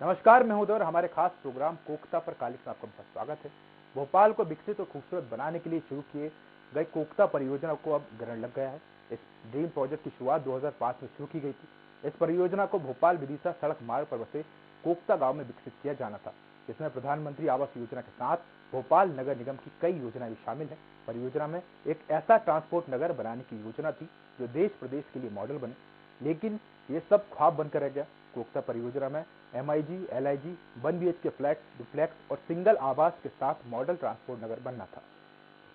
नमस्कार, मैं हूं उदय और हमारे खास प्रोग्राम कोकता पर कालिक में आपका बहुत स्वागत है। भोपाल को विकसित और खूबसूरत बनाने के लिए शुरू किए गए कोकता परियोजना को अब ग्रहण लग गया है। इस ड्रीम प्रोजेक्ट की शुरुआत 2005 में शुरू की गई थी। इस परियोजना को भोपाल विदिशा सड़क मार्ग पर बसे कोकता गांव में विकसित किया जाना था, जिसमें प्रधानमंत्री आवास योजना के साथ भोपाल नगर निगम की कई योजनाएं भी शामिल है। परियोजना में एक ऐसा ट्रांसपोर्ट नगर बनाने की योजना थी जो देश प्रदेश के लिए मॉडल बने, लेकिन ये सब ख्वाब बनकर रह गया। कोकता परियोजना में MIG, LIG, 1 BHK flat, duplex और सिंगल आवास के साथ मॉडल ट्रांसपोर्ट नगर बनना था,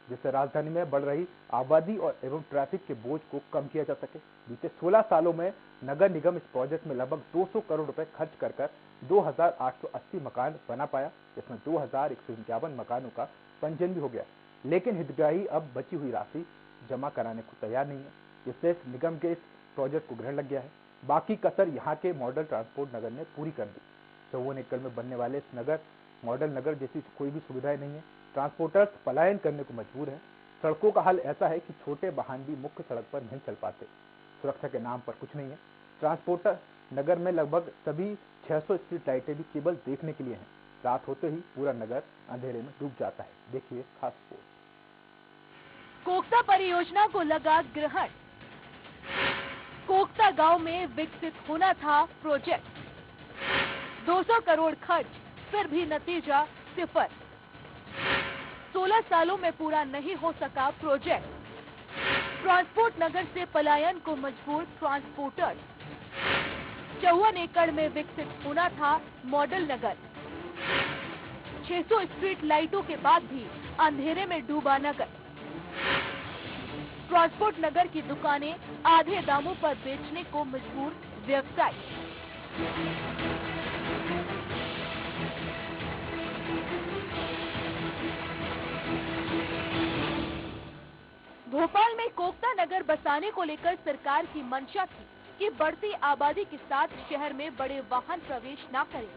जिससे राजधानी में बढ़ रही आबादी और एवं ट्रैफिक के बोझ को कम किया जा सके। बीते 16 सालों में नगर निगम इस प्रोजेक्ट में लगभग 200 करोड़ रुपए खर्च कर 2880 मकान बना पाया, जिसमें 2151 मकानों का पंजीयन भी हो गया। लेकिन हितग्राही अब बची हुई राशि जमा कराने को तैयार नहीं है, जिससे इस निगम के इस प्रोजेक्ट को ग्रहण लग गया है। बाकी कसर यहाँ के मॉडल ट्रांसपोर्ट नगर ने पूरी कर दी। 54 एकड़ में बनने वाले इस नगर मॉडल नगर जैसी कोई भी सुविधाएं नहीं है। ट्रांसपोर्टर्स पलायन करने को मजबूर है। सड़कों का हाल ऐसा है कि छोटे वाहन भी मुख्य सड़क पर नहीं चल पाते। सुरक्षा के नाम पर कुछ नहीं है। ट्रांसपोर्टर नगर में लगभग सभी 600 स्ट्रीट लाइटें भी केवल देखने के लिए हैं। रात होते ही पूरा नगर अंधेरे में डूब जाता है। देखिए खास रिपोर्ट। कोकता परियोजना को लगा ग्रहण। कोकता गांव में विकसित होना था प्रोजेक्ट। 200 करोड़ खर्च, फिर भी नतीजा सिफर। 16 सालों में पूरा नहीं हो सका प्रोजेक्ट। ट्रांसपोर्ट नगर से पलायन को मजबूर ट्रांसपोर्टर्स। 54 एकड़ में विकसित होना था मॉडल नगर। 600 स्ट्रीट लाइटों के बाद भी अंधेरे में डूबा नगर। ट्रांसपोर्ट नगर की दुकानें आधे दामों पर बेचने को मजबूर व्यवसायी। भोपाल में कोकता नगर बसाने को लेकर सरकार की मंशा थी कि बढ़ती आबादी के साथ शहर में बड़े वाहन प्रवेश न करें।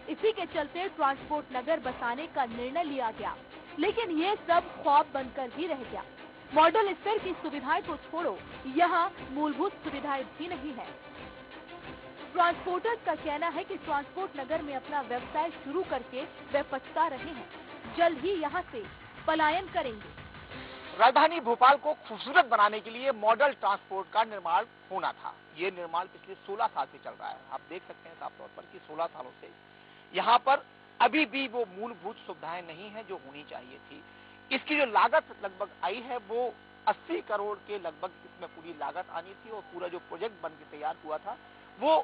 इसी के चलते ट्रांसपोर्ट नगर बसाने का निर्णय लिया गया, लेकिन ये सब ख्वाब बनकर ही रह गया। मॉडल स्तर की सुविधाएं तो छोड़ो, यहाँ मूलभूत सुविधाएं भी नहीं है। ट्रांसपोर्टर्स का कहना है कि ट्रांसपोर्ट नगर में अपना व्यवसाय शुरू करके वे पछता रहे हैं। जल्द ही यहाँ से पलायन करेंगे। राजधानी भोपाल को खूबसूरत बनाने के लिए मॉडल ट्रांसपोर्ट का निर्माण होना था। ये निर्माण पिछले 16 साल से चल रहा है। आप देख सकते हैं साफ तौर पर कि 16 सालों से यहाँ पर अभी भी वो मूलभूत सुविधाएं नहीं है जो होनी चाहिए थी। इसकी जो लागत लगभग आई है वो 80 करोड़ के लगभग इसमें पूरी लागत आनी थी और पूरा जो प्रोजेक्ट बन के तैयार हुआ था वो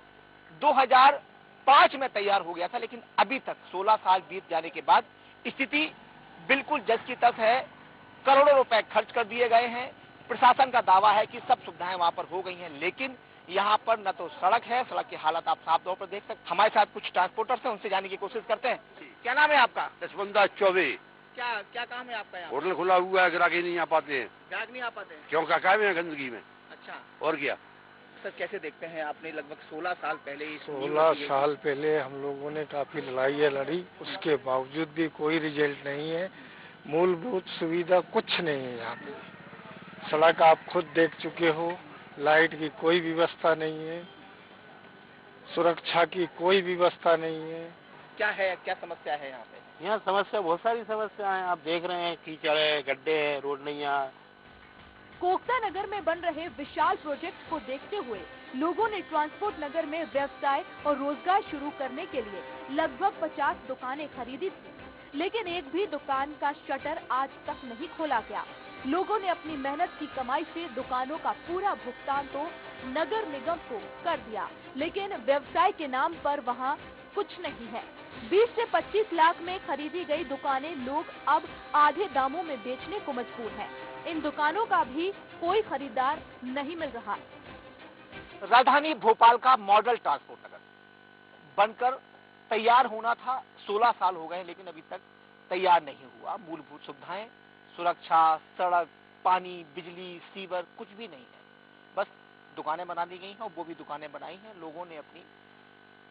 2005 में तैयार हो गया था। लेकिन अभी तक 16 साल बीत जाने के बाद स्थिति बिल्कुल जस की तस है। करोड़ों रुपए खर्च कर दिए गए हैं। प्रशासन का दावा है कि सब सुविधाएं वहां पर हो गई हैं, लेकिन यहाँ पर न तो सड़क है, सड़क की हालत आप साफ तौर पर देख सकते हैं। हमारे साथ कुछ ट्रांसपोर्टर्स हैं, उनसे जानने की कोशिश करते हैं। क्या नाम है आपका? दशबंदा चौबे। क्या काम है आपका यहाँ? होटल खुला हुआ है, ग्राहक ही नहीं आ पाते हैं। ग्राहक नहीं आ पाते हैं? क्यों काका में गंदगी में। अच्छा, और क्या सर कैसे देखते हैं? आपने लगभग 16 साल पहले 16 साल पहले हम लोगों ने काफी लड़ाइयाँ लड़ी, उसके बावजूद भी कोई रिजल्ट नहीं है। मूलभूत सुविधा कुछ नहीं है यहाँ पे। सड़क आप खुद देख चुके हो, लाइट की कोई व्यवस्था नहीं है, सुरक्षा की कोई व्यवस्था नहीं है। क्या समस्या है यहाँ पे? यहाँ समस्या, बहुत सारी समस्या है। आप देख रहे हैं, कीचड़ है, गड्ढे हैं, रोड नहीं है। कोकता नगर में बन रहे विशाल प्रोजेक्ट को देखते हुए लोगों ने ट्रांसपोर्ट नगर में व्यवसाय और रोजगार शुरू करने के लिए लगभग 50 दुकानें खरीदी थी, लेकिन एक भी दुकान का शटर आज तक नहीं खोला गया। लोगों ने अपनी मेहनत की कमाई से दुकानों का पूरा भुगतान तो नगर निगम को कर दिया, लेकिन व्यवसाय के नाम पर वहाँ कुछ नहीं है। 20 से 25 लाख में खरीदी गई दुकानें लोग अब आधे दामों में बेचने को मजबूर हैं। इन दुकानों का भी कोई खरीदार नहीं मिल रहा। राजधानी भोपाल का मॉडल ट्रांसपोर्ट नगर बनकर तैयार होना था। 16 साल हो गए, लेकिन अभी तक तैयार नहीं हुआ। मूलभूत सुविधाएं, सुरक्षा, सड़क, पानी, बिजली, सीवर कुछ भी नहीं है। बस दुकानें बना दी गई हैं और वो भी दुकानें बनाई हैं लोगों ने अपनी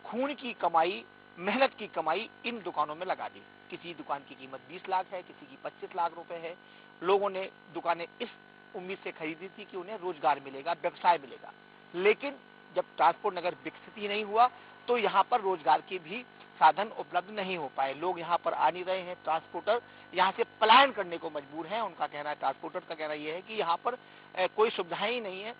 खून की कमाई, मेहनत की कमाई इन दुकानों में लगा दी। किसी दुकान की कीमत 20 लाख है, किसी की 25 लाख रुपए है। लोगों ने दुकानें इस उम्मीद से खरीदी थी कि उन्हें रोजगार मिलेगा, व्यवसाय मिलेगा, लेकिन जब ट्रांसपोर्ट नगर विकसित ही नहीं हुआ तो यहाँ पर रोजगार के भी साधन उपलब्ध नहीं हो पाए। लोग यहाँ पर आ नहीं रहे हैं, ट्रांसपोर्टर यहाँ से पलायन करने को मजबूर हैं। उनका कहना है, ट्रांसपोर्टर का कहना यह है कि यहाँ पर कोई सुविधाएं ही नहीं है।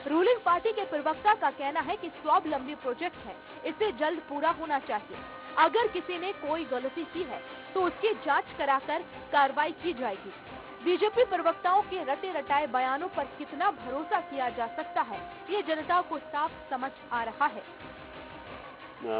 रूलिंग पार्टी के प्रवक्ता का कहना है कि स्वावलंबी प्रोजेक्ट है, इसे जल्द पूरा होना चाहिए। अगर किसी ने कोई गलती की है तो उसकी जांच कराकर कार्रवाई की जाएगी। बीजेपी प्रवक्ताओं के रटे रटाए बयानों पर कितना भरोसा किया जा सकता है, ये जनता को साफ समझ आ रहा है।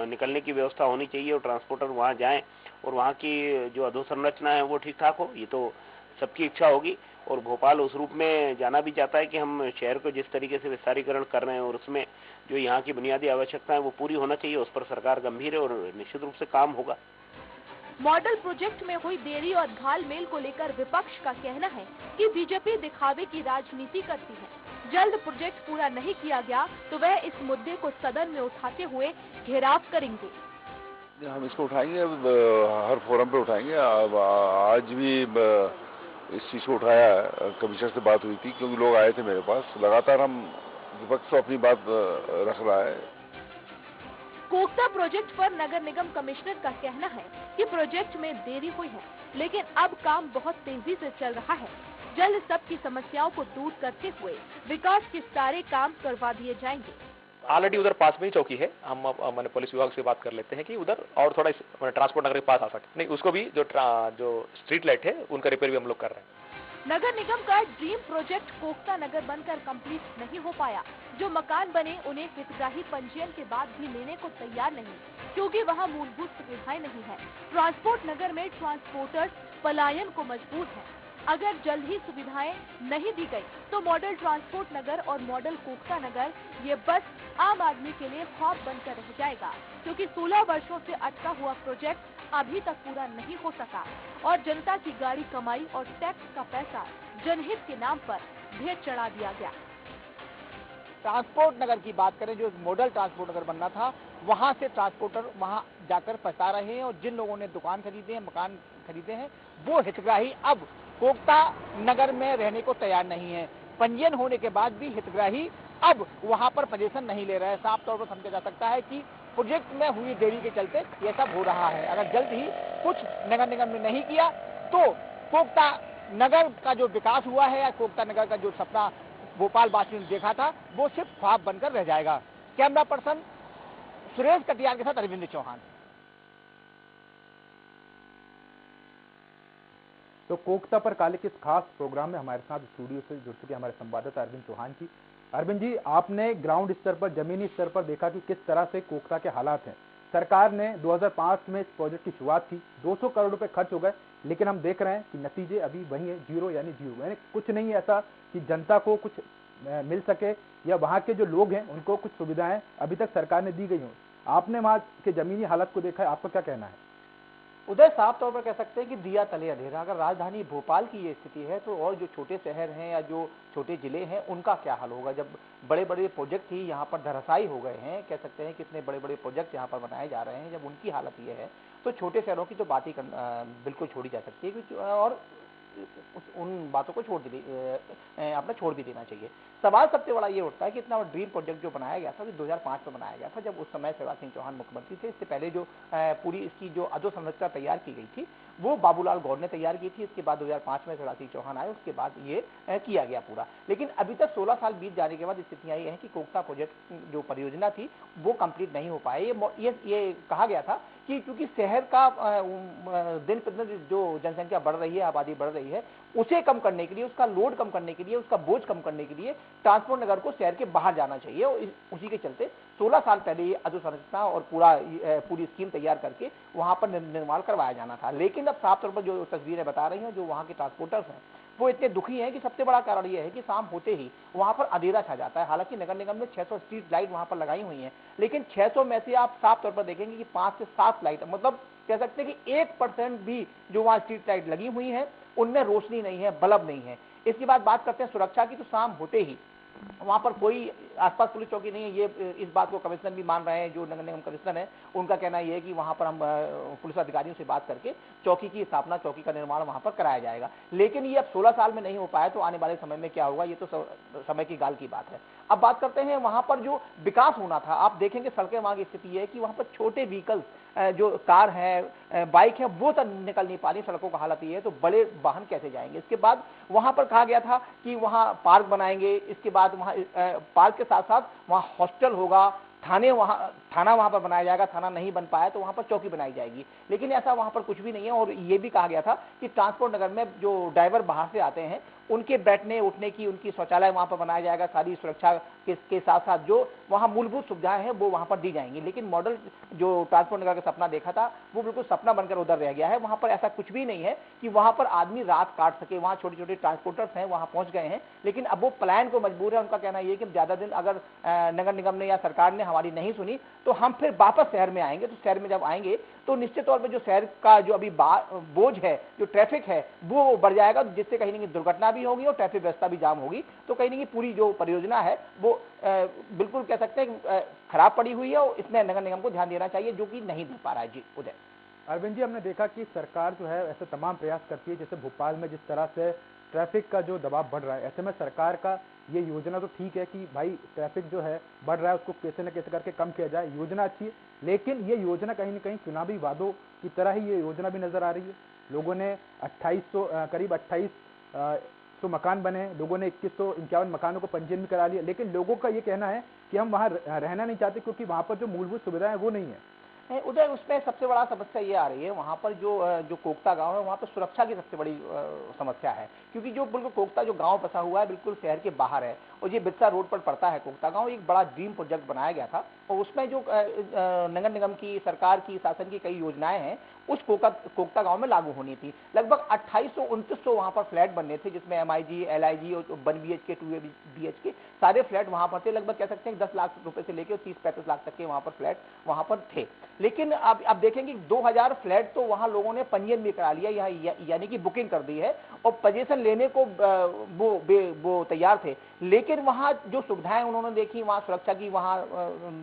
निकलने की व्यवस्था होनी चाहिए और ट्रांसपोर्टर वहाँ जाएं और वहाँ की जो अधोसंरचना है वो ठीक ठाक हो, ये तो सबकी इच्छा होगी। और भोपाल उस रूप में जाना भी चाहता है कि हम शहर को जिस तरीके से विस्तारीकरण कर रहे हैं और उसमें जो यहाँ की बुनियादी आवश्यकता है वो पूरी होना चाहिए, उस पर सरकार गंभीर है और निश्चित रूप से काम होगा। मॉडल प्रोजेक्ट में हुई देरी और घालमेल को लेकर विपक्ष का कहना है कि बीजेपी दिखावे की राजनीति करती है। जल्द प्रोजेक्ट पूरा नहीं किया गया तो वह इस मुद्दे को सदन में उठाते हुए घेराव करेंगे। हम इसको उठाएंगे, हर फोरम पे उठाएंगे। आज भी इस चीज को उठाया है, कमिश्नर से बात हुई थी क्योंकि लोग आए थे मेरे पास। लगातार हम विपक्ष अपनी बात रख रहा है। कोकता प्रोजेक्ट पर नगर निगम कमिश्नर का कहना है कि प्रोजेक्ट में देरी हुई है, लेकिन अब काम बहुत तेजी से चल रहा है। जल्द सबकी समस्याओं को दूर करते हुए विकास के सारे काम करवा दिए जाएंगे। ऑलरेडी उधर पास में ही चौकी है। हम मैंने पुलिस विभाग से बात कर लेते हैं कि उधर और थोड़ा ट्रांसपोर्ट नगर के पास आ सके। नहीं, उसको भी जो स्ट्रीट लाइट है उनका रिपेयर भी हम लोग कर रहे हैं। नगर निगम का ड्रीम प्रोजेक्ट कोकता नगर बनकर कंप्लीट नहीं हो पाया। जो मकान बने उन्हें हितग्राही पंजीयन के बाद भी लेने को तैयार नहीं, क्योंकि वहां मूलभूत सुविधाएं नहीं है। ट्रांसपोर्ट नगर में ट्रांसपोर्टर्स पलायन को मजबूर हैं। अगर जल्द ही सुविधाएं नहीं दी गई तो मॉडल ट्रांसपोर्ट नगर और मॉडल कोकता नगर ये बस आम आदमी के लिए ख्वाब बनकर रह जाएगा, क्योंकि 16 वर्षों से अटका हुआ प्रोजेक्ट अभी तक पूरा नहीं हो सका और जनता की गाड़ी कमाई और टैक्स का पैसा जनहित के नाम पर ढेर चढ़ा दिया गया। ट्रांसपोर्ट नगर की बात करें, जो मॉडल ट्रांसपोर्ट नगर बनना था, वहां से ट्रांसपोर्टर वहां जाकर फंसा रहे हैं और जिन लोगों ने दुकान खरीदे हैं, मकान खरीदे हैं, वो हितग्राही अब कोकता नगर में रहने को तैयार नहीं है। पंजीयन होने के बाद भी हितग्राही अब वहां पर पोजीशन नहीं ले रहे हैं। साफ तौर पर समझा जा सकता है कि प्रोजेक्ट में हुई देरी के चलते ये सब हो रहा है। अगर जल्द ही कुछ नगर निगम ने नहीं किया तो कोकता नगर का जो विकास हुआ है या कोकता नगर का जो सपना भोपाल वासियों ने देखा था वो सिर्फ ख्वाब बनकर रह जाएगा। कैमरा पर्सन सुरेश कटियार के साथ अरविंद चौहान। तो कोकता पर काले के इस खास प्रोग्राम में हमारे साथ स्टूडियो से जुड़ चुके हमारे संवाददाता अरविंद चौहान जी। अरविंद जी, आपने ग्राउंड स्तर पर, जमीनी स्तर पर देखा कि किस तरह से कोकता के हालात हैं। सरकार ने 2005 में इस प्रोजेक्ट की शुरुआत की, 200 करोड़ रुपए खर्च हो गए, लेकिन हम देख रहे हैं कि नतीजे अभी वही है, जीरो यानी जीरो। यानी कुछ नहीं ऐसा कि जनता को कुछ मिल सके या वहाँ के जो लोग हैं उनको कुछ सुविधाएं अभी तक सरकार ने दी गई हों। आपने वहाँ के जमीनी हालात को देखा है, आपका क्या कहना है? उदय, साफ तौर पर कह सकते हैं कि दिया तले अंधेरा। अगर राजधानी भोपाल की ये स्थिति है तो और जो छोटे शहर हैं या जो छोटे जिले हैं उनका क्या हाल होगा, जब बड़े बड़े प्रोजेक्ट ही यहाँ पर धराशायी हो गए हैं। कह सकते हैं कि इतने बड़े बड़े प्रोजेक्ट यहाँ पर बनाए जा रहे हैं, जब उनकी हालत ये है तो छोटे शहरों की तो बात ही बिल्कुल छोड़ी जा सकती है और उन बातों को छोड़ भी देना चाहिए। सवाल सबसे बड़ा ये उठता है कि इतना ड्रीम प्रोजेक्ट जो बनाया गया था, जो 2005 में बनाया गया था, जब उस समय शिवराज सिंह चौहान मुख्यमंत्री थे। इससे पहले जो पूरी इसकी जो अधोसंरचना तैयार की गई थी वो बाबूलाल गौर ने तैयार की थी। इसके बाद 2005 में शिवराज सिंह चौहान आए, उसके बाद ये किया गया पूरा। लेकिन अभी तक 16 साल बीत जाने के बाद स्थितियां ये हैं कि कोकता प्रोजेक्ट जो परियोजना थी वो कंप्लीट नहीं हो पाए। ये कहा गया था कि क्योंकि शहर का दिन प्रतिदिन जो जनसंख्या बढ़ रही है, आबादी बढ़ रही है, उसे कम करने के लिए, उसका लोड कम करने के लिए, उसका बोझ कम करने के लिए ट्रांसपोर्ट नगर को शहर के बाहर जाना चाहिए। और उसी के चलते 16 साल पहले ये अधोसंरचना और पूरी स्कीम तैयार करके वहां पर निर्माण करवाया जाना था। लेकिन अब साफ तौर पर जो तस्वीरें बता रही हैं, जो वहां के ट्रांसपोर्टर्स हैं वो इतने दुखी हैं कि सबसे बड़ा कारण ये है कि शाम होते ही वहां पर अंधेरा छा जाता है। हालांकि नगर निगम ने 600 स्ट्रीट लाइट वहां पर लगाई हुई हैं, लेकिन 600 में से आप साफ तौर पर देखेंगे कि 5 से 7 लाइट, मतलब कह सकते हैं कि 1% भी जो वहां स्ट्रीट लाइट लगी हुई है उनमें रोशनी नहीं है, बल्ब नहीं है। इसके बाद बात करते हैं सुरक्षा की, तो शाम होते ही वहां पर कोई आसपास पुलिस चौकी नहीं है, ये इस बात को कमिश्नर भी मान रहे हैं, जो नगर निगम कमिश्नर है उनका कहना ये है कि वहां पर हम पुलिस अधिकारियों से बात करके चौकी की स्थापना, चौकी का निर्माण वहां पर कराया जाएगा। लेकिन ये अब 16 साल में नहीं हो पाया तो आने वाले समय में क्या होगा, ये तो समय की गाल की बात है। अब बात करते हैं वहां पर जो विकास होना था। आप देखेंगे सड़कें वहां की स्थिति है कि वहां पर छोटे व्हीकल्स, जो कार है, बाइक है, वो तक निकल नहीं पा रही। सड़कों का हालत ये है तो बड़े वाहन कैसे जाएंगे। इसके बाद वहां पर कहा गया था कि वहां पार्क बनाएंगे, इसके बाद वहां पार्क के साथ साथ वहां हॉस्टल होगा, थाना वहां पर बनाया जाएगा। थाना नहीं बन पाया तो वहां पर चौकी बनाई जाएगी, लेकिन ऐसा वहां पर कुछ भी नहीं है। और ये भी कहा गया था कि ट्रांसपोर्ट नगर में जो ड्राइवर बाहर से आते हैं उनके बैठने उठने की, उनकी शौचालय वहां पर बनाया जाएगा। सारी सुरक्षा के साथ साथ जो वहां मूलभूत सुविधाएं हैं वो वहां पर दी जाएंगी। लेकिन मॉडल जो ट्रांसपोर्ट नगर का सपना देखा था वो बिल्कुल सपना बनकर उधर रह गया है। वहां पर ऐसा कुछ भी नहीं है कि वहां पर आदमी रात काट सके। वहां छोटे छोटे ट्रांसपोर्टर्स हैं, वहां पहुंच गए हैं, लेकिन अब वो प्लान को मजबूर है। उनका कहना यह कि ज्यादा दिन अगर नगर निगम ने या सरकार ने हमारी नहीं सुनी तो हम फिर वापस शहर में आएंगे। तो शहर में जब आएंगे तो निश्चित तौर पर जो शहर का जो अभी बोझ है, जो ट्रैफिक है, वो बढ़ जाएगा, जिससे कहीं ना कहीं दुर्घटना भी होगी और ट्रैफिक व्यवस्था भी जाम होगी। तो कहीं ना कहीं पूरी जो परियोजना है वो बिल्कुल कह सकते हैं खराब पड़ी हुई है और इसमें नगर निगम को ध्यान देना चाहिए, जो कि नहीं दे पा रहा है। जी उदय। अरविंद जी, हमने देखा कि सरकार जो है ऐसे तमाम प्रयास करती है, जैसे भोपाल में जिस तरह से ट्रैफिक का जो दबाव बढ़ रहा है, ऐसे में सरकार का ये योजना तो ठीक है कि भाई ट्रैफिक जो है बढ़ रहा है उसको कैसे न कैसे करके कम किया जाए, योजना अच्छी है। लेकिन ये योजना कहीं न कहीं चुनावी वादों की तरह ही ये योजना भी नजर आ रही है। लोगों ने करीब 2800 मकान बने, लोगों ने 2151 मकानों को पंजीयन भी करा लिया, लेकिन लोगों का ये कहना है कि हम वहाँ रहना नहीं चाहते क्योंकि वहाँ पर जो मूलभूत सुविधाएं वो नहीं है। उधर उसमें सबसे बड़ा समस्या ये आ रही है, वहां पर जो कोकता गांव है वहां पर सुरक्षा की सबसे बड़ी समस्या है। क्योंकि जो बिल्कुल कोकता जो गांव बसा हुआ है बिल्कुल शहर के बाहर है और ये बिरसा रोड पर पड़ता है कोकता गांव। एक बड़ा ड्रीम प्रोजेक्ट बनाया गया था और उसमें जो नगर निगम की, सरकार की, शासन की कई योजनाएं हैं उस कोकता गांव में लागू होनी थी। लगभग 2800-2900 वहां पर फ्लैट बनने थे, जिसमें MIG, LIG और 1 BHK 2 BHK सारे फ्लैट वहां पर थे। लगभग कह सकते हैं 10 लाख रुपए से लेकर 30-35 लाख तक के वहां पर फ्लैट वहां पर थे। लेकिन अब देखेंगे 2000 फ्लैट तो वहां लोगों ने पंजीयन भी करा लिया, यानी कि बुकिंग कर दी है और पोजीशन लेने को वो तैयार थे। लेकिन वहां जो सुविधाएं उन्होंने देखी, वहां सुरक्षा की वहां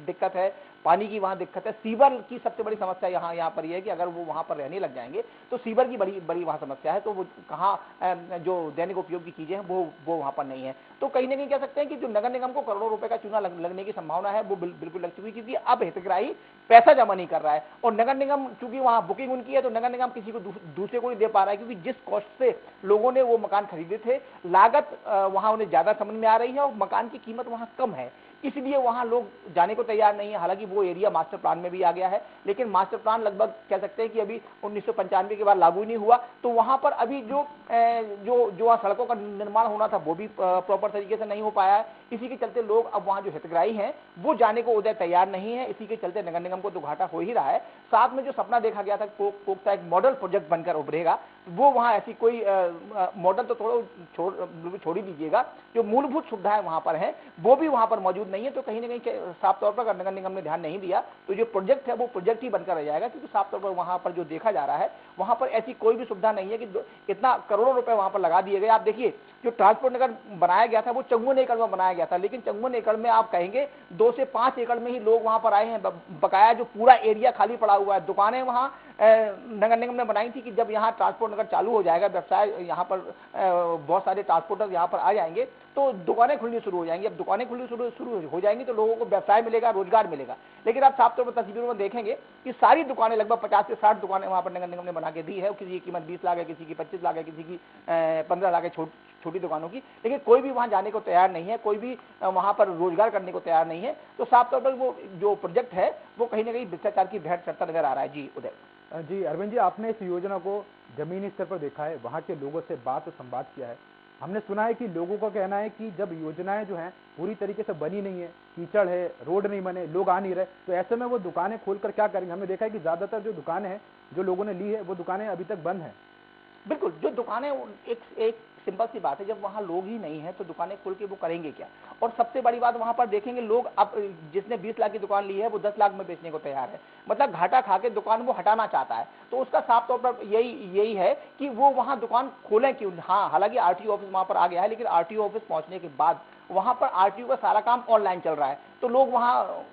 दिक्कत है, पानी की वहां दिक्कत है, सीवर की सबसे बड़ी समस्या यहाँ पर यह है कि अगर वो वहां पर रहने लग जाएंगे तो सीवर की बड़ी वहां समस्या है। तो वो कहाँ जो दैनिक उपयोग की चीजें हैं वो वहां पर नहीं है। तो कहीं ना कहीं कह सकते हैं कि जो नगर निगम को करोड़ों रुपए का चूना लगने की संभावना है वो बिल्कुल लग चुकी है, क्योंकि अब हितग्राही पैसा जमा नहीं कर रहा है और नगर निगम चूंकि वहां बुकिंग उनकी है तो नगर निगम किसी को दूसरे को नहीं दे पा रहा है। क्योंकि जिस कॉस्ट से लोगों ने वो मकान खरीदे थे, लागत वहां उन्हें ज्यादा समझ में आ रही है और मकान की कीमत वहां कम है, इसलिए वहां लोग जाने को तैयार नहीं है। हालांकि वो एरिया मास्टर प्लान में भी आ गया है, लेकिन मास्टर प्लान लगभग कह सकते हैं कि अभी 1995 के बाद लागू नहीं हुआ। तो वहां पर अभी जो सड़कों का निर्माण होना था वो भी प्रॉपर तरीके से नहीं हो पाया है। इसी के चलते लोग अब वहां जो हितग्राही हैं वो जाने को उधर तैयार नहीं है। इसी के चलते नगर निगम को तो घाटा हो ही रहा है। साथ में जो सपना देखा गया था कोकता एक मॉडल प्रोजेक्ट बनकर उभरेगा, वो वहां ऐसी कोई मॉडल तो छोड़ ही दीजिएगा, जो मूलभूत सुविधाएं वहां पर हैं वो भी वहां पर मौजूद नहीं है। तो कहीं ना कहीं साफ तौर पर अगर नगर निगम ने ध्यान नहीं दिया तो जो प्रोजेक्ट है वो प्रोजेक्ट ही बनकर रह जाएगा। क्योंकि साफ तौर पर वहां पर जो देखा जा रहा है वहां पर ऐसी कोई भी सुविधा नहीं है कि इतना करोड़ों रुपए वहां पर लगा दिए गए। आप देखिए जो ट्रांसपोर्ट नगर बनाया गया था वो 54 एकड़ में बनाया गया था, लेकिन 54 एकड़ में आप कहेंगे 2 से 5 एकड़ में ही लोग वहां पर आए हैं। बकाया जो पूरा एरिया खाली पड़ा हुआ है, दुकानें वहां नगर निगम ने बनाई थी कि जब यहाँ ट्रांसपोर्ट नगर चालू हो जाएगा, व्यवसाय यहाँ पर बहुत सारे ट्रांसपोर्टर यहाँ पर आ जाएंगे तो दुकानें खुलनी शुरू हो जाएंगी। अब दुकानें खुलनी शुरू हो जाएंगी तो लोगों को व्यवसाय मिलेगा, रोजगार मिलेगा। लेकिन आप साफ तौर पर तस्वीरों में देखेंगे कि सारी दुकानें, लगभग 50 से 60 दुकानें वहां पर नगर निगम ने बना के दी है। किसी की कीमत 20 लाख है, किसी की 25 लाख है, किसी की 15 लाख है, छोटी दुकानों की। लेकिन कोई भी वहां जाने को तैयार नहीं है, कोई भी वहां पर रोजगार करने को तैयार नहीं है। तो साफ तौर पर वो जो प्रोजेक्ट है वो कहीं ना कहीं भ्रष्टाचार की भेंट चढ़ता नजर आ रहा है। जी उदय। जी अरविंद जी, आपने इस योजना को जमीनी स्तर पर देखा है, वहां के लोगों से बात और संवाद किया है। हमने सुना है कि लोगों का कहना है कि जब योजनाएं जो हैं पूरी तरीके से बनी नहीं है, कीचड़ है, रोड नहीं बने, लोग आ नहीं रहे, तो ऐसे में वो दुकानें खोलकर क्या करेंगे। हमने देखा है कि ज्यादातर जो दुकानें हैं जो लोगों ने ली है वो दुकानें अभी तक बंद हैं। बिल्कुल, जो दुकानें एक सिंपल सी बात है, जब वहाँ लोग ही नहीं है तो दुकानें खोल के वो करेंगे क्या। और सबसे बड़ी बात वहाँ पर देखेंगे लोग, अब जिसने 20 लाख की दुकान ली है वो 10 लाख में बेचने को तैयार है, मतलब घाटा खा के दुकान वो हटाना चाहता है। तो उसका साफ तौर पर यही है कि वो वहाँ दुकान खोलें क्यों। हाँ, हालांकि आरटीओ ऑफिस वहाँ पर आ गया है, लेकिन आरटीओ ऑफिस पहुंचने के बाद वहाँ पर आरटीओ का सारा काम ऑनलाइन चल रहा है, तो लोग वहाँ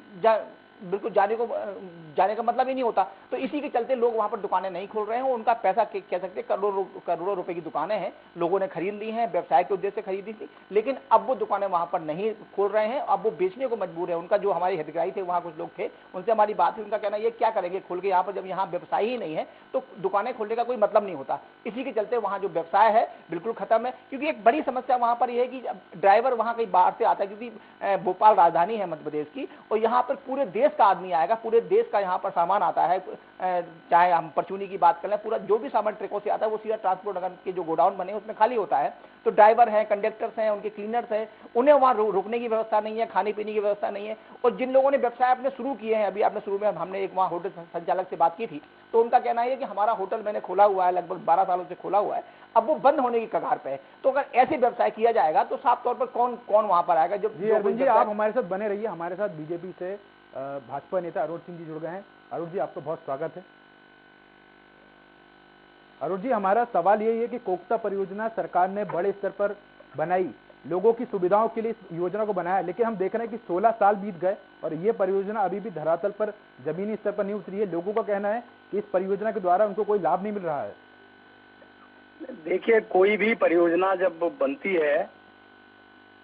बिल्कुल जाने का मतलब ही नहीं होता। तो इसी के चलते लोग वहां पर दुकानें नहीं खोल रहे हैं। उनका पैसा कह सकते करोड़ों रुपए की दुकानें हैं, लोगों ने खरीद ली हैं, व्यवसाय के उद्देश्य से खरीदी थी, लेकिन अब वो दुकानें वहां पर नहीं खोल रहे हैं, अब वो बेचने को मजबूर है। उनका जो हमारे हितग्राही थे वहां कुछ लोग थे, उनसे हमारी बात हुई, उनका कहना ये क्या करेंगे खोल के यहाँ पर, जब यहाँ व्यवसाय ही नहीं है तो दुकानें खोलने का कोई मतलब नहीं होता। इसी के चलते वहां जो व्यवसाय है बिल्कुल खत्म है। क्योंकि एक बड़ी समस्या वहां पर यह है कि ड्राइवर वहां कहीं बाहर से आता है, क्योंकि भोपाल राजधानी है मध्य प्रदेश की, और यहाँ पर पूरे देश का आदमी आएगा, पूरे देश का यहाँ पर सामान आता है, चाहे हम परचूनी की बात करें, पूरा जो भी सामान ट्रकों से आता है वो सीधा ट्रांसपोर्ट नगर के जो गोडाउन बने उसमें खाली होता है। तो ड्राइवर हैं, कंडक्टर्स हैं, उनके क्लीनर्स हैं, उन्हें वहाँ रुकने की व्यवस्था नहीं है, खाने पीने की व्यवस्था नहीं है। और जिन लोगों ने व्यवसाय अपने शुरू किए हैं, अभी आपने शुरू में हमने एक वहाँ होटल संचालक से बात की थी, तो उनका कहना है कि हमारा होटल मैंने खोला हुआ है, लगभग 12 सालों से खोला हुआ है, अब वो बंद होने की कगार पे है। तो अगर ऐसे व्यवसाय किया जाएगा तो साफ तौर पर कौन वहां पर आएगा। जी अरविंद जी, आप हमारे साथ बने रहिए। हमारे साथ बीजेपी से भाजपा नेता अरुण सिंह जी जुड़ गए हैं। अरुण जी, आपका बहुत स्वागत है। अरुण जी, हमारा सवाल यही है कि कोकता परियोजना सरकार ने बड़े स्तर पर बनाई, लोगों की सुविधाओं के लिए इस योजना को बनाया, लेकिन हम देख रहे हैं कि 16 साल बीत गए और ये परियोजना अभी भी धरातल पर जमीनी स्तर पर नहीं उतरी है। लोगों का कहना है कि इस परियोजना के द्वारा उनको कोई लाभ नहीं मिल रहा है। देखिए, कोई भी परियोजना जब बनती है,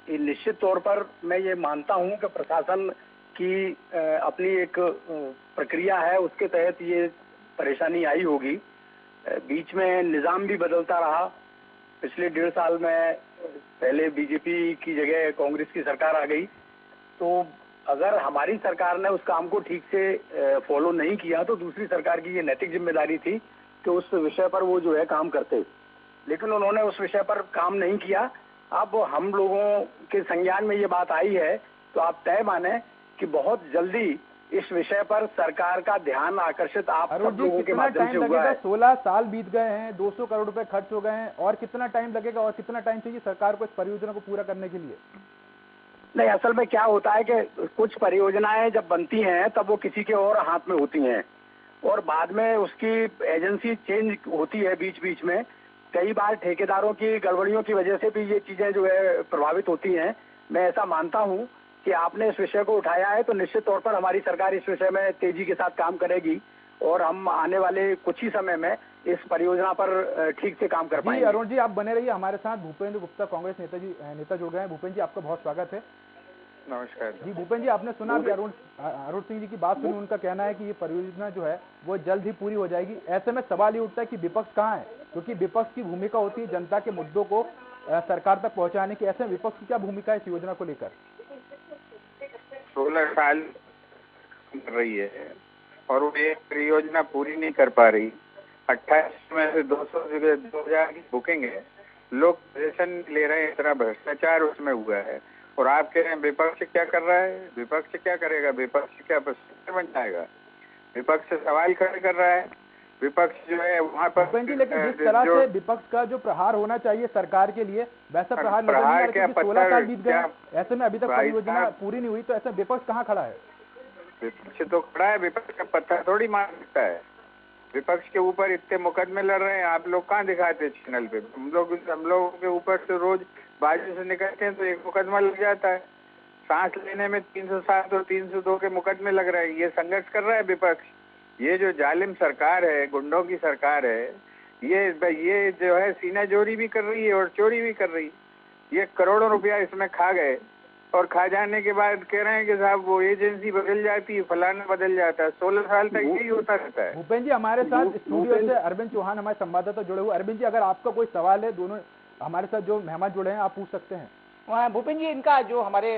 निश्चित तौर पर मैं ये मानता हूं कि प्रशासन की अपनी एक प्रक्रिया है, उसके तहत ये परेशानी आई होगी। बीच में निजाम भी बदलता रहा। पिछले 1.5 साल में पहले बीजेपी की जगह कांग्रेस की सरकार आ गई, तो अगर हमारी सरकार ने उस काम को ठीक से फॉलो नहीं किया तो दूसरी सरकार की ये नैतिक जिम्मेदारी थी कि उस विषय पर वो जो है काम करते, लेकिन उन्होंने उस विषय पर काम नहीं किया। अब हम लोगों के संज्ञान में ये बात आई है तो आप तय माने कि बहुत जल्दी इस विषय पर सरकार का ध्यान आकर्षित आप सब लोगों के माध्यम से हुआ है। 16 साल बीत गए हैं, 200 करोड़ रुपए खर्च हो गए हैं, और कितना टाइम लगेगा और कितना टाइम चाहिए सरकार को इस परियोजना को पूरा करने के लिए? नहीं, असल में क्या होता है कि कुछ परियोजनाएं जब बनती हैं तब वो किसी के और हाथ में होती हैं, और बाद में उसकी एजेंसी चेंज होती है बीच बीच में। कई बार ठेकेदारों की गड़बड़ियों की वजह से भी ये चीजें जो है प्रभावित होती हैं। मैं ऐसा मानता हूं कि आपने इस विषय को उठाया है, तो निश्चित तौर पर हमारी सरकार इस विषय में तेजी के साथ काम करेगी और हम आने वाले कुछ ही समय में इस परियोजना पर ठीक से काम कर पाएंगे। अरुण जी, आप बने रहिए। हमारे साथ भूपेंद्र गुप्ता, कांग्रेस नेता जुड़ गए हैं। भूपेंद्र जी, आपका बहुत स्वागत है। नमस्कार जी। भूपेंद्र जी, आपने सुना कि अरुण सिंह जी की बात सुनी, उनका कहना है कि ये परियोजना जो है वो जल्द ही पूरी हो जाएगी। ऐसे में सवाल ये उठता है कि विपक्ष कहाँ है, क्योंकि विपक्ष की भूमिका होती है जनता के मुद्दों को सरकार तक पहुंचाने की। ऐसे में विपक्ष की क्या भूमिका है इस योजना को लेकर? 16 साल कर रही है और वो एक परियोजना पूरी नहीं कर पा रही। 28 में से 2000 की बुकिंग है, लोग पोजीशन ले रहे हैं, इतना भ्रष्टाचार उसमें हुआ है। और आप कह रहे हैं विपक्ष क्या कर रहा है? विपक्ष क्या करेगा? विपक्ष क्या बन जाएगा? विपक्ष सवाल खड़े कर रहा है। विपक्ष जो है वहाँ पर, लेकिन जिस तरह से विपक्ष का जो प्रहार होना चाहिए सरकार के लिए, वैसा प्रहार नजर नहीं आ रहा, क्योंकि 16 साल बीत गए, ऐसे में अभी तक परियोजना पूरी नहीं हुई, तो ऐसा विपक्ष कहाँ खड़ा है? विपक्ष तो खड़ा है, विपक्ष का पत्थर थोड़ी मार सकता है। विपक्ष के ऊपर इतने मुकदमे लड़ रहे हैं, आप लोग कहाँ दिखाते चैनल पे? हम लोगों के ऊपर से रोज बाजू से निकलते हैं तो एक मुकदमा लग जाता है। सांस लेने में 307 और 302 के मुकदमे लग रहे हैं। ये संघर्ष कर रहा है विपक्ष। ये जो जालिम सरकार है, गुंडों की सरकार है, ये जो है सीना जोरी भी कर रही है और चोरी भी कर रही है। ये करोड़ों रुपया इसमें खा गए और खा जाने के बाद कह रहे हैं कि साहब वो एजेंसी बदल जाती है, फलाना बदल जाता है। 16 साल तक यही होता रहता है। भूपेंद्र जी, हमारे साथ स्टूडियो से अरविंद चौहान हमारे संवाददाता जुड़े हुए। अरविंद जी, अगर आपका कोई सवाल है, दोनों हमारे साथ जो मेहमान जुड़े हैं आप पूछ सकते हैं। भूपेंद्र जी, इनका जो हमारे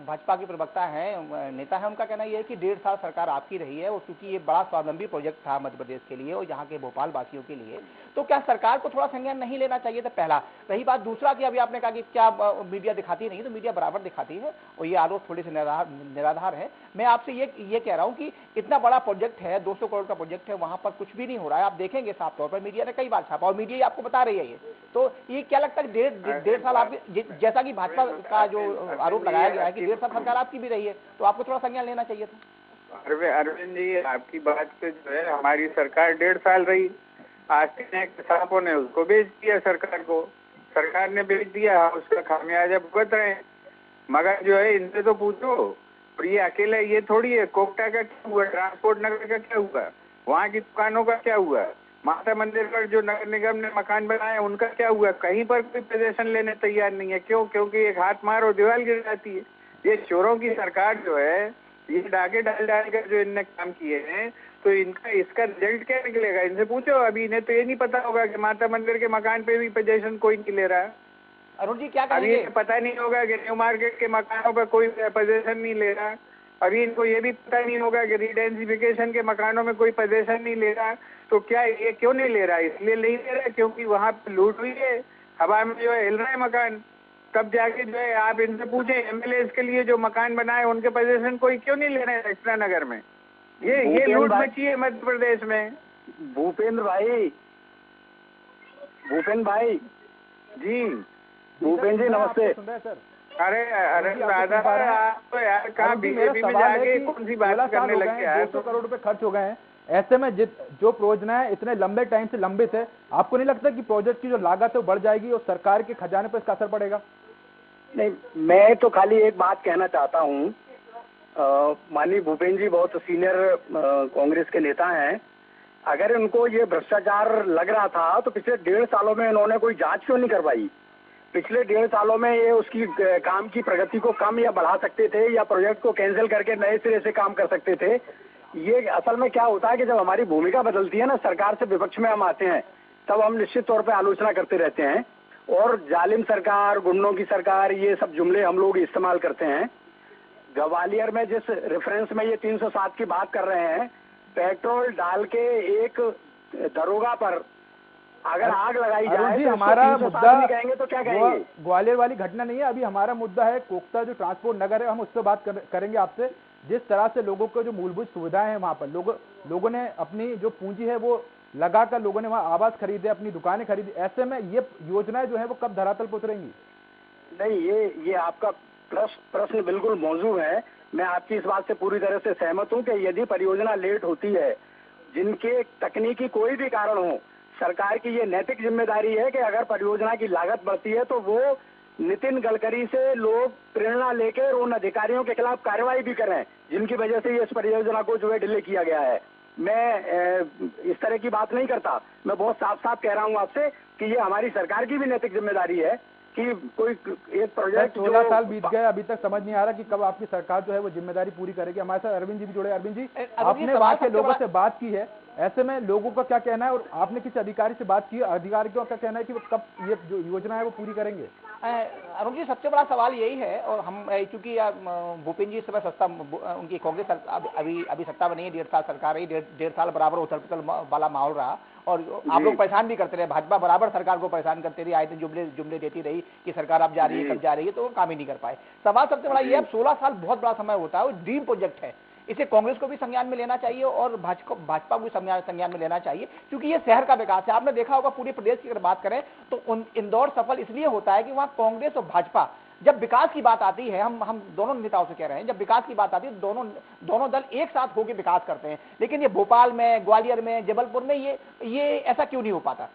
भाजपा के प्रवक्ता हैं, नेता हैं, उनका कहना यह है कि 1.5 साल सरकार आपकी रही है और क्योंकि ये बड़ा स्वावलंबी प्रोजेक्ट था मध्य प्रदेश के लिए और यहाँ के भोपाल वासियों के लिए, तो क्या सरकार को थोड़ा संज्ञान नहीं लेना चाहिए था? पहला। रही बात दूसरा कि अभी आपने कहा कि क्या मीडिया दिखाती नहीं, तो मीडिया बराबर दिखाती है और ये आरोप थोड़े से निराधार है। मैं आपसे ये कह रहा हूँ कि इतना बड़ा प्रोजेक्ट है, 200 करोड़ का प्रोजेक्ट है, वहां पर कुछ भी नहीं हो रहा है। आप देखेंगे साफ तौर पर मीडिया ने कई बार छापा और मीडिया आपको बता रही है ये। तो ये क्या लगता है 1.5 साल आपके, जैसा कि भाजपा का जो आरोप लगाया गया है कि 1.5 साल सरकार आपकी भी रही है, तो आपको थोड़ा संज्ञान लेना चाहिए था? अरविंद जी, आपकी बात पे जो है, हमारी सरकार 1.5 साल रही। आज के किसानों ने उसको बेच दिया, सरकार ने बेच दिया, उसका खामियाजा भुगत रहे हैं। मगर जो है इनसे तो पूछो, और ये अकेले ये थोड़ी है। कोकटा का क्या हुआ, ट्रांसपोर्ट नगर का क्या हुआ, वहाँ की दुकानों का क्या हुआ, माता मंदिर पर जो नगर निगम ने मकान बनाए उनका क्या हुआ? कहीं पर कोई पोजीशन लेने तैयार नहीं है। क्यों? क्योंकि एक हाथ मारो दीवार गिर जाती है। ये चोरों की सरकार जो है, ये डाके डाल कर जो इनने काम किए हैं, तो इसका रिजल्ट क्या निकलेगा? इनसे पूछो। अभी इन्हें तो ये नहीं पता होगा कि माता मंदिर के मकान पे भी पोजीशन कोई नहीं ले रहा है। अरुण जी क्या कहेंगे? अभी पता नहीं होगा कि न्यू मार्केट के मकानों पर कोई पोजीशन नहीं ले रहा। अभी इनको ये भी पता नहीं होगा कि रीडेंसिफिकेशन के मकानों में कोई पोजीशन नहीं ले रहा। तो क्या ये क्यों नहीं ले रहा? इसलिए नहीं ले रहा क्योंकि वहाँ पे लूट हुई है, हवा में जो है हिल रहा है मकान। तब जाके जो है आप इनसे पूछें, एमएलए के लिए जो मकान बनाए उनके पोजीशन कोई क्यों नहीं ले रहे हैं एक्स्ट्रा नगर में? ये लूट मची है मध्य प्रदेश में। भूपेंद्र भाई जी, भूपेंद्र जी नमस्ते। अरे दादा, आप तो यार कहाँ बीजेपी में जाके कौन सी बात करने लग गए? 200 करोड़ रुपए खर्च हो गए हैं। ऐसे में जो परियोजनाएं इतने लंबे टाइम से लंबित है, आपको नहीं लगता कि प्रोजेक्ट की जो लागत है वो बढ़ जाएगी और सरकार के खजाने पर इसका असर पड़ेगा? नहीं, मैं तो खाली एक बात कहना चाहता हूँ। माननीय भूपेंद्र जी बहुत सीनियर कांग्रेस के नेता हैं। अगर इनको ये भ्रष्टाचार लग रहा था तो पिछले 1.5 सालों में इन्होंने कोई जांच क्यों नहीं करवाई? पिछले 1.5 सालों में ये उसकी काम की प्रगति को कम या बढ़ा सकते थे या प्रोजेक्ट को कैंसिल करके नए सिरे से काम कर सकते थे। ये असल में क्या होता है कि जब हमारी भूमिका बदलती है ना, सरकार से विपक्ष में हम आते हैं, तब हम निश्चित तौर पे आलोचना करते रहते हैं और जालिम सरकार, गुंडों की सरकार, ये सब जुमले हम लोग इस्तेमाल करते हैं। ग्वालियर में जिस रेफरेंस में ये 307 की बात कर रहे हैं, पेट्रोल डाल के एक दरोगा पर अगर आग लगाई जाए तो हमारा मुद्दा कहेंगे तो क्या कहेंगे? ग्वालियर वाली घटना नहीं है। अभी हमारा मुद्दा है कोकता जो ट्रांसपोर्ट नगर है, हम उससे बात करेंगे आपसे। जिस तरह से लोगों को जो मूलभूत सुविधाएं हैं वहां पर लोगों ने अपनी जो पूंजी है वो लगाकर लोगों ने वहां आवास खरीदे, अपनी दुकानें खरीदी। ऐसे में ये योजनाएं जो है वो कब धरातल पर उतरेंगी? नहीं, ये आपका प्रश्न बिल्कुल मौजूद है। मैं आपकी इस बात से पूरी तरह से सहमत हूं कि यदि परियोजना लेट होती है, जिनके तकनीकी कोई भी कारण हो, सरकार की ये नैतिक जिम्मेदारी है कि अगर परियोजना की लागत बढ़ती है तो वो नितिन गडकरी से लोग प्रेरणा लेकर उन अधिकारियों के खिलाफ कार्रवाई भी करें जिनकी वजह से इस परियोजना को जो है डिले किया गया है। मैं इस तरह की बात नहीं करता। मैं बहुत साफ साफ कह रहा हूं आपसे कि ये हमारी सरकार की भी नैतिक जिम्मेदारी है कि कोई एक प्रोजेक्ट 16 साल बीत गए, अभी तक समझ नहीं आ रहा कि कब आपकी सरकार जो है वो जिम्मेदारी पूरी करेगी। हमारे साथ अरविंद जी भी जुड़े। अरविंद जी, आपने वहां के लोगों से बात की है, ऐसे में लोगों का क्या कहना है और आपने किसी अधिकारी से बात की, अधिकारियों का कहना है कि वो कब ये जो योजना है वो पूरी करेंगे? अरुण जी, सबसे बड़ा सवाल यही है और हम चूंकि भूपेंद्र जी इस समय सत्ता, उनकी कांग्रेस अभी सत्ता में नहीं है, 1.5 साल सरकार रही, 1.5 साल बराबर उथल पुथल वाला माहौल रहा और आप लोग परेशान भी करते रहे। भाजपा बराबर सरकार को परेशान करते रही, आए दिन जुमले देती रही कि सरकार अब जा रही है, कब जा रही है, तो काम ही नहीं कर पाए। सवाल सबसे बड़ा ये है, 16 साल बहुत बड़ा समय होता है और ड्रीम प्रोजेक्ट है। इसे कांग्रेस को भी संज्ञान में लेना चाहिए और भाजपा को भी संज्ञान में लेना चाहिए क्योंकि ये शहर का विकास है। आपने देखा होगा पूरे प्रदेश की अगर बात करें तो इंदौर सफल इसलिए होता है कि वहां कांग्रेस और भाजपा, जब विकास की बात आती है, हम दोनों नेताओं से कह रहे हैं, जब विकास की बात आती है तो दोनों दल एक साथ होकर विकास करते हैं। लेकिन ये भोपाल में, ग्वालियर में, जबलपुर में ये ऐसा क्यों नहीं हो पाता?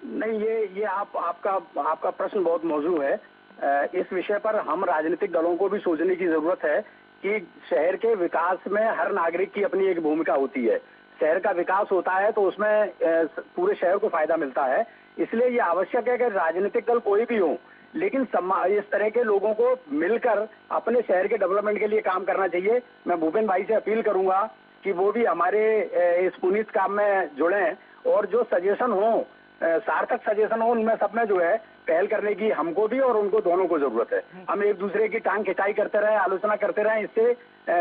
नहीं, ये आपका प्रश्न बहुत मौजूद है। इस विषय पर हम राजनीतिक दलों को भी सोचने की जरूरत है कि शहर के विकास में हर नागरिक की अपनी एक भूमिका होती है। शहर का विकास होता है तो उसमें पूरे शहर को फायदा मिलता है। इसलिए ये आवश्यक है कि राजनीतिक दल कोई भी हो, लेकिन इस तरह के लोगों को मिलकर अपने शहर के डेवलपमेंट के लिए काम करना चाहिए। मैं भूपेंद्र भाई से अपील करूंगा कि वो भी हमारे इस पुनीत काम में जुड़ें और जो सजेशन हो, सार्थक सजेशन हो, उनमें सब में जो है पहल करने की हमको भी और उनको दोनों को जरूरत है। हम एक दूसरे की टांग खिंचाई करते रहे, आलोचना करते रहे, इससे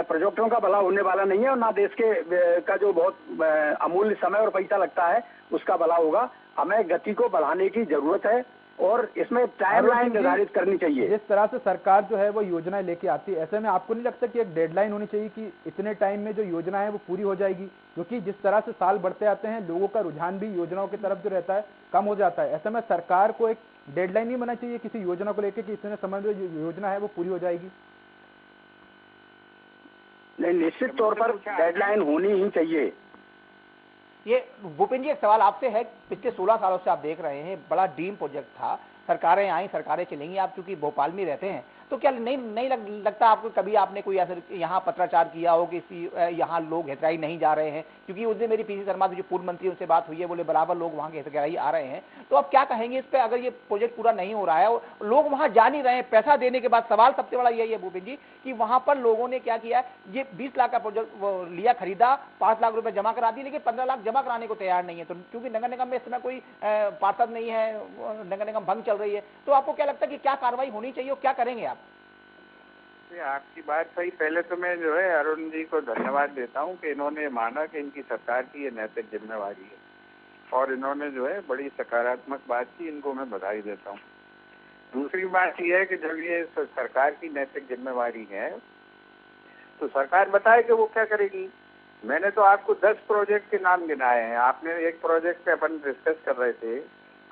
प्रोजेक्टों का भला होने वाला नहीं है और ना देश के का जो बहुत अमूल्य समय और पैसा लगता है उसका भला होगा। हमें गति को बढ़ाने की जरूरत है और इसमें टाइमलाइन निर्धारित करनी चाहिए। जिस तरह से सरकार जो है वो योजनाएं लेके आती है, ऐसे में आपको नहीं लगता कि एक डेडलाइन होनी चाहिए कि इतने टाइम में जो योजना है वो पूरी हो जाएगी? क्योंकि जिस तरह से साल बढ़ते आते हैं लोगों का रुझान भी योजनाओं की तरफ जो रहता है कम हो जाता है। ऐसे में सरकार को एक डेडलाइन नहीं बनानी चाहिए किसी योजना को लेकर कि इतने समय में जो योजना है वो पूरी हो जाएगी? नहीं, निश्चित तौर पर डेडलाइन होनी ही चाहिए। ये भूपेंद्र जी एक सवाल आपसे है, पिछले 16 सालों से आप देख रहे हैं बड़ा ड्रीम प्रोजेक्ट था, सरकारें आई सरकारें चलेंगी, आप चूंकि भोपाल में रहते हैं तो क्या नहीं लगता आपको कभी आपने कोई ऐसा यहाँ पत्राचार किया हो कि यहाँ लोग हितग्राही नहीं जा रहे हैं? क्योंकि उस दिन मेरी पीसी शर्मा जो पूर्व मंत्री उनसे बात हुई है, बोले बराबर लोग वहाँ के हितग्राही आ रहे हैं। तो आप क्या कहेंगे इस पे, अगर ये प्रोजेक्ट पूरा नहीं हो रहा है और लोग वहाँ जा नहीं रहे हैं पैसा देने के बाद? सवाल सबसे बड़ा यही है भूपेंद्र जी कि वहाँ पर लोगों ने क्या किया, ये 20 लाख का प्रोजेक्ट लिया, खरीदा, 5 लाख रुपए जमा करा दी, लेकिन 15 लाख जमा कराने को तैयार नहीं है। तो क्योंकि नगर निगम में इस समय कोई पार्षद नहीं है, नगर निगम भंग चल रही है, तो आपको क्या लगता है कि क्या कार्रवाई होनी चाहिए और क्या करेंगे आप? आपकी बात सही। पहले तो मैं जो है अरुण जी को धन्यवाद देता हूं कि इन्होंने माना कि इनकी सरकार की ये नैतिक जिम्मेवारी है और इन्होंने जो है बड़ी सकारात्मक बात की, इनको मैं बधाई देता हूं। दूसरी बात यह है कि जब ये सरकार की नैतिक जिम्मेवारी है तो सरकार बताए कि वो क्या करेगी। मैंने तो आपको 10 प्रोजेक्ट के नाम गिनाए हैं। आपने एक प्रोजेक्ट पे अपन डिस्कस कर रहे थे,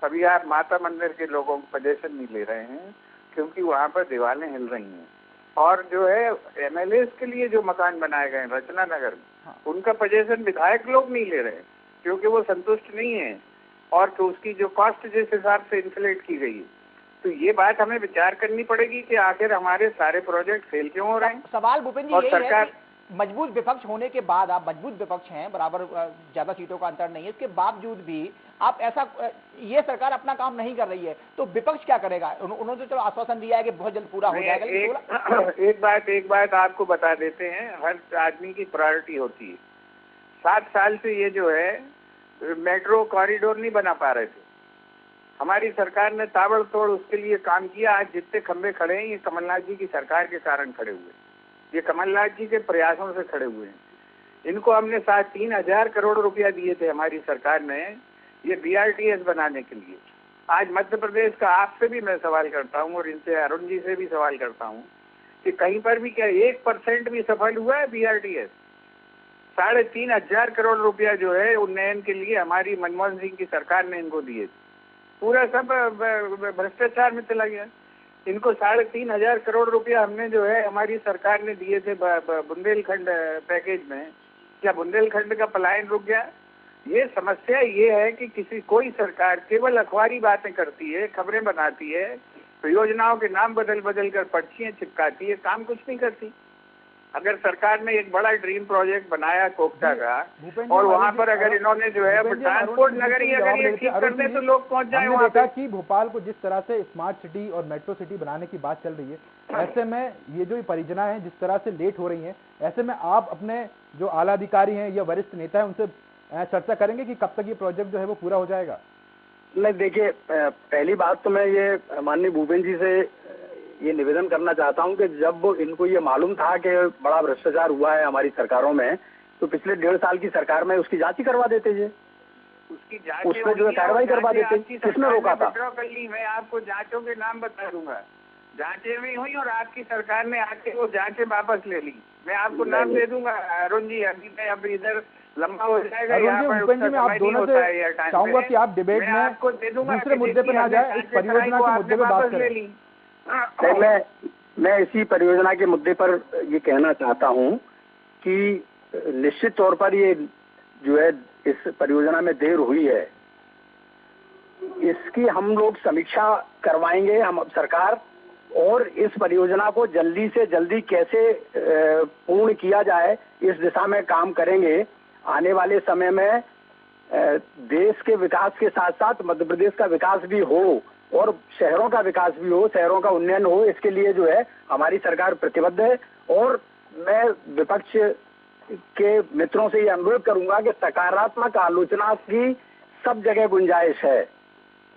कभी आप माता मंदिर के लोगों को पजेशन नहीं ले रहे हैं क्योंकि वहाँ पर दीवारें हिल रही हैं। और जो है MLAs के लिए जो मकान बनाए गए रचना नगर में, उनका पजेशन विधायक लोग नहीं ले रहे क्योंकि वो संतुष्ट नहीं है और तो उसकी जो कॉस्ट जिस हिसाब से इंफ्लेट की गई है। तो ये बात हमें विचार करनी पड़ेगी कि आखिर हमारे सारे प्रोजेक्ट फेल क्यों हो रहे हैं। सवाल भूपेंद्र जी यही है कि मजबूत विपक्ष होने के बाद, आप मजबूत विपक्ष हैं, बराबर ज्यादा सीटों का अंतर नहीं है, इसके बावजूद भी आप ऐसा, ये सरकार अपना काम नहीं कर रही है तो विपक्ष क्या करेगा? उन्होंने तो चलो आश्वासन दिया है कि बहुत जल्द पूरा हो जाएगा। एक बात आपको बता देते हैं, हर आदमी की प्रायोरिटी होती है। 7 साल से ये जो है मेट्रो कॉरिडोर नहीं बना पा रहे थे, हमारी सरकार ने ताबड़तोड़ उसके लिए काम किया। आज जितने खंबे खड़े हैं ये कमलनाथ जी की सरकार के कारण खड़े हुए, ये कमलनाथ जी के प्रयासों से खड़े हुए हैं। इनको हमने 3,000 करोड़ रुपया दिए थे हमारी सरकार ने ये BRTS बनाने के लिए। आज मध्य प्रदेश का आपसे भी मैं सवाल करता हूँ और इनसे अरुण जी से भी सवाल करता हूँ कि कहीं पर भी क्या 1% भी सफल हुआ है BRTS? 3,500 करोड़ रुपया जो है उन्नयन के लिए हमारी मनमोहन सिंह की सरकार ने इनको दिए, पूरा सब भ्रष्टाचार में चला गया। इनको 3,500 करोड़ रुपया हमने जो है हमारी सरकार ने दिए थे बुंदेलखंड पैकेज में। क्या बुंदेलखंड का पलायन रुक गया? ये समस्या ये है कि कोई सरकार केवल अखबारी बातें करती है, खबरें बनाती है, योजनाओं के नाम बदल बदल कर पर्चियां चिपकाती है, काम कुछ नहीं करती। अगर सरकार ने एक बड़ा ड्रीम प्रोजेक्ट बनाया कोकता का और वहाँ पर अगर इन्होंने जो है ट्रांसपोर्ट नगर ही अगर ये ठीक कर दे तो लोग पहुँच जाए वहाँ पे। कि भोपाल को जिस तरह से स्मार्ट सिटी और मेट्रो सिटी बनाने की बात चल रही है, ऐसे में ये जो परियोजना है जिस तरह से लेट हो रही है, ऐसे में आप अपने जो आला अधिकारी हैं या वरिष्ठ नेता है उनसे चर्चा करेंगे कि कब तक ये प्रोजेक्ट जो है वो पूरा हो जाएगा? नहीं, देखिए, पहली बात तो मैं ये माननीय भूपेंद्र जी से ये निवेदन करना चाहता हूं कि जब इनको ये मालूम था कि बड़ा भ्रष्टाचार हुआ है हमारी सरकारों में, तो पिछले 1.5 साल की सरकार में उसकी जांच ही करवा देते थे, उसकी जांच उसमें जो है कार्रवाई करवा देते। किसने रोका था? मैं आपको जांचों के नाम बता दूंगा, जांचें भी हुई और आपकी सरकार ने आके वो जांचें वापस ले ली। मैं आपको नाम दे दूंगा अरुण जी, अभी इधर लंबा हो जाएगा। भूपेंद्र जी, मैं आप दोनों से चाहूंगा कि आप डिबेट में दूसरे मुद्दे पर ना जाए, इस परियोजना के मुद्दे पर बात करें। मैं इसी परियोजना के मुद्दे पर ये कहना चाहता हूं कि निश्चित तौर पर ये जो है इस परियोजना में देर हुई है, इसकी हम लोग समीक्षा करवाएंगे, हम सरकार, और इस परियोजना को जल्दी से जल्दी कैसे पूर्ण किया जाए इस दिशा में काम करेंगे। आने वाले समय में देश के विकास के साथ साथ मध्य प्रदेश का विकास भी हो और शहरों का विकास भी हो, शहरों का उन्नयन हो, इसके लिए जो है हमारी सरकार प्रतिबद्ध है। और मैं विपक्ष के मित्रों से ये अनुरोध करूंगा कि सकारात्मक आलोचना की सब जगह गुंजाइश है,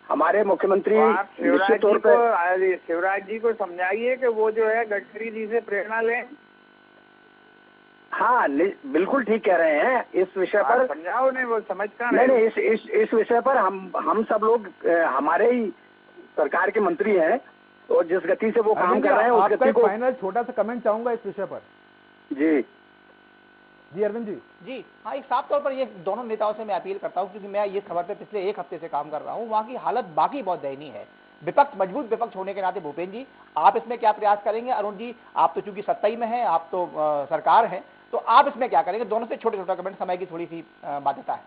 हमारे मुख्यमंत्री आप निश्चित तौर पर शिवराज जी को समझाइए कि वो जो है गडकरी जी से प्रेरणा लें। हाँ, बिल्कुल ठीक कह रहे हैं। इस विषय पर समझाओ, नहीं वो समझता नहीं, इस विषय पर हम सब लोग हमारे ही सरकार के मंत्री हैं और जिस गति से वो काम कर रहे हैं उस गति को। फाइनल छोटा सा कमेंट चाहूंगा इस विषय पर। जी अरविंद जी हाँ, एक साफ तौर पर ये दोनों नेताओं से मैं अपील करता हूँ, क्योंकि मैं ये खबर पे पिछले एक हफ्ते से काम कर रहा हूँ। वहाँ की हालत बाकी बहुत दयनीय है। विपक्ष, मजबूत विपक्ष होने के नाते भूपेंद्र जी, आप इसमें क्या प्रयास करेंगे? अरुण जी, आप तो चूंकि सत्ता में हैं, आप तो सरकार है, तो आप इसमें क्या करेंगे? दोनों से छोटे छोटा कमेंट, समय की थोड़ी सी बाध्यता है।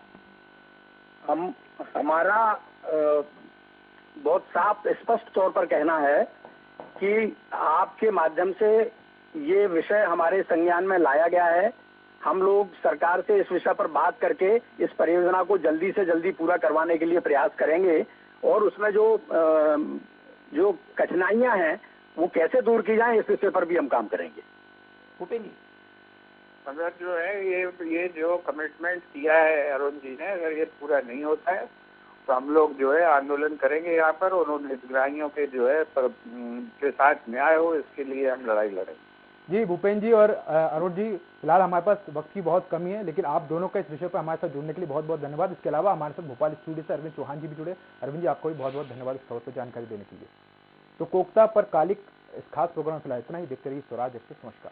हमारा बहुत साफ स्पष्ट तौर पर कहना है कि आपके माध्यम से ये विषय हमारे संज्ञान में लाया गया है। हम लोग सरकार से इस विषय पर बात करके इस परियोजना को जल्दी से जल्दी पूरा करवाने के लिए प्रयास करेंगे और उसमें जो कठिनाइयां हैं वो कैसे दूर की जाएं, इस विषय पर भी हम काम करेंगे। भूपेंद्र जी, अगर जो है ये जो कमिटमेंट किया है अरुण जी ने, अगर ये पूरा नहीं होता है तो हम लोग जो है आंदोलन करेंगे यहाँ पर, और उन हितग्राहियों के जो है के साथ न्याय हो, इसके लिए हम लड़ाई लड़ेंगे। जी भूपेंद्र जी और अरुण जी, फिलहाल हमारे पास वक्त की बहुत कमी है, लेकिन आप दोनों का इस विषय पर हमारे साथ जुड़ने के लिए बहुत बहुत धन्यवाद। इसके अलावा हमारे साथ भोपाल स्टूडियो से अरविंद चौहान जी भी जुड़े। अरविंद जी, आपको भी बहुत बहुत धन्यवाद इस खबर पर जानकारी देने के लिए। तो कोकता पर कालिक इस खास प्रोग्राम में फिलहाल इतना ही। देखते रहिए स्वराज एक्सप्रेस। नमस्कार।